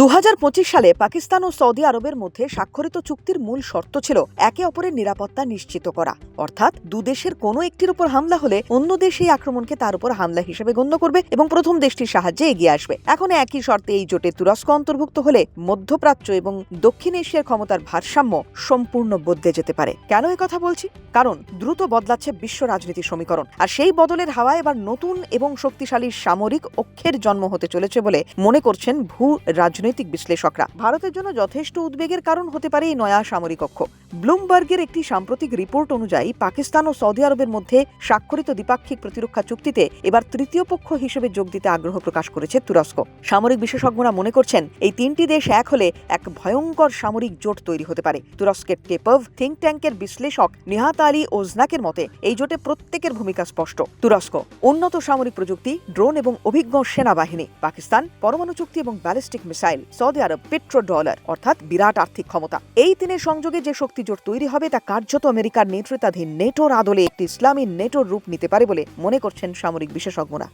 2025 সালে পাকিস্তান ও সৌদি আরবের মধ্যে স্বাক্ষরিত চুক্তির মূল শর্ত ছিল একে অপরের নিরাপত্তা নিশ্চিত করা, অর্থাৎ দুদেশের কোনো একটির উপর হামলা হলে অন্য দেশ এই আক্রমণকে তার উপর হামলা হিসেবে গণ্য করবে এবং প্রথম দেশটির সাহায্যে এগিয়ে আসবে। এখন একই শর্তে এই জোটে তুরস্ক অন্তর্ভুক্ত হলে মধ্যপ্রাচ্য এবং দক্ষিণ এশিয়ার ক্ষমতার ভারসাম্য সম্পূর্ণ বদলে যেতে পারে। কেন কথা বলছি? কারণ দ্রুত বদলাচ্ছে বিশ্ব রাজনীতির সমীকরণ, আর সেই বদলের হাওয়ায় এবার নতুন এবং শক্তিশালী সামরিক অক্ষের জন্ম হতে চলেছে বলে মনে করছেন ভূ রাজনৈতিক বিশ্লেষকরা। ভারতের জন্য যথেষ্ট উদ্বেগের কারণ হতে পারে এই নয়া সামরিক অক্ষ। ব্লুমবার্গের একটি সাম্প্রতিক রিপোর্ট অনুযায়ী পাকিস্তান ও সৌদি আরবের মধ্যে স্বাক্ষরিত দ্বিপাক্ষিক প্রতিরক্ষা চুক্তিতে এবার তৃতীয় পক্ষ হিসেবে যোগ দিতে আগ্রহ প্রকাশ করেছে তুরস্ক। সামরিক বিশেষজ্ঞরা মনে করছেন এই তিনটি দেশ এক হলে এক ভয়ঙ্কর সামরিক জোট তৈরি হতে পারে। তুরস্কের টেপভ থিঙ্ক ট্যাঙ্কের বিশ্লেষক নিহাত আলী ওজনাকের মতে এই জোটে প্রত্যেকের ভূমিকা স্পষ্ট। তুরস্ক উন্নত সামরিক প্রযুক্তি, ড্রোন এবং অভিজ্ঞ সেনাবাহিনী, পাকিস্তান পরমাণু চুক্তি এবং ব্যালিস্টিক মিসাইল, সৌদি আরব পেট্রো ডলার অর্থাৎ বিরাট আর্থিক ক্ষমতা। এই তিনের সংযোগে যে শক্তি জোট তৈরি হবে তা কার্যত আমেরিকার নেতৃত্বাধীন নেটোর আদলে একটি ইসলামী নেটোর রূপ নিতে পারে বলে মনে করছেন সামরিক বিশেষজ্ঞরা।